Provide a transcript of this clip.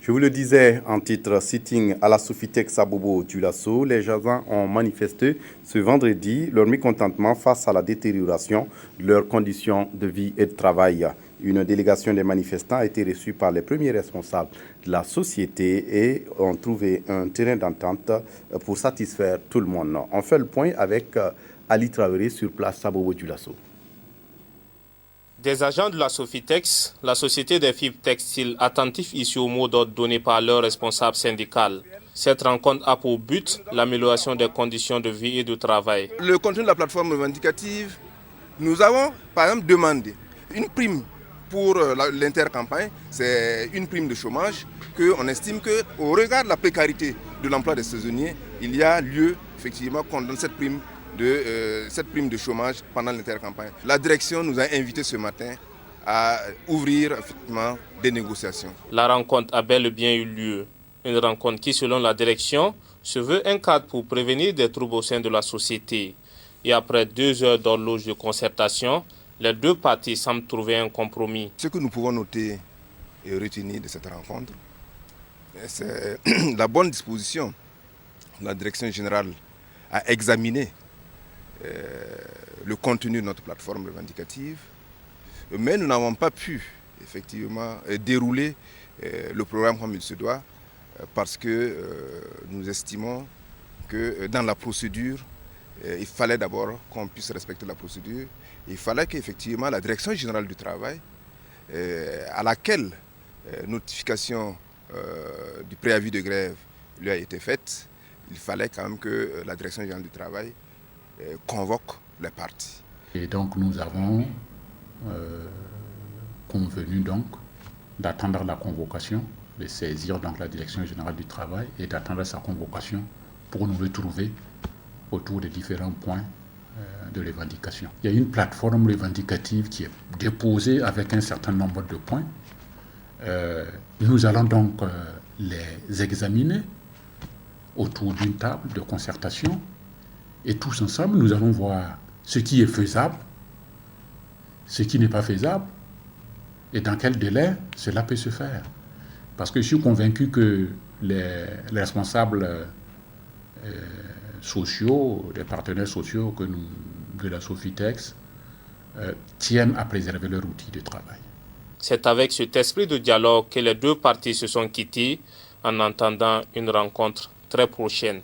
Je vous le disais en titre, sitting à la Sofitex à Bobo-Dioulasso, les agents ont manifesté ce vendredi leur mécontentement face à la détérioration de leurs conditions de vie et de travail. Une délégation des manifestants a été reçue par les premiers responsables de la société et ont trouvé un terrain d'entente pour satisfaire tout le monde. On fait le point avec Ali Traoré sur place à Bobo-Dioulasso. Des agents de la Sofitex, la société des fibres textiles, attentifs ici aux mots d'ordre donnés par leur responsable syndical. Cette rencontre a pour but l'amélioration des conditions de vie et de travail. Le contenu de la plateforme revendicative, nous avons par exemple demandé une prime pour l'intercampagne, c'est une prime de chômage qu'on estime qu'au regard de la précarité de l'emploi des saisonniers, il y a lieu effectivement qu'on donne cette prime de chômage pendant l'intercampagne. La direction nous a invités ce matin à ouvrir effectivement des négociations. La rencontre a bel et bien eu lieu. Une rencontre qui, selon la direction, se veut un cadre pour prévenir des troubles au sein de la société. Et après 2 heures d'horloge de concertation, les deux parties semblent trouver un compromis. Ce que nous pouvons noter et retenir de cette rencontre, c'est la bonne disposition de la direction générale à examiner le contenu de notre plateforme revendicative, mais nous n'avons pas pu effectivement dérouler le programme comme il se doit parce que nous estimons que dans la procédure, il fallait d'abord qu'on puisse respecter la procédure. Il fallait qu'effectivement la Direction générale du travail, à laquelle notification du préavis de grève lui a été faite, il fallait quand même que la Direction générale du travail convoque les parties. Et donc nous avons convenu donc d'attendre la convocation, de saisir donc la Direction générale du travail et d'attendre sa convocation pour nous retrouver autour des différents points de revendication. Il y a une plateforme revendicative qui est déposée avec un certain nombre de points. Nous allons donc les examiner autour d'une table de concertation et tous ensemble, nous allons voir ce qui est faisable, ce qui n'est pas faisable et dans quel délai cela peut se faire. Parce que je suis convaincu que les responsables sociaux, les partenaires sociaux de la Sofitex tiennent à préserver leur outil de travail. C'est avec cet esprit de dialogue que les deux parties se sont quittées en attendant une rencontre très prochaine.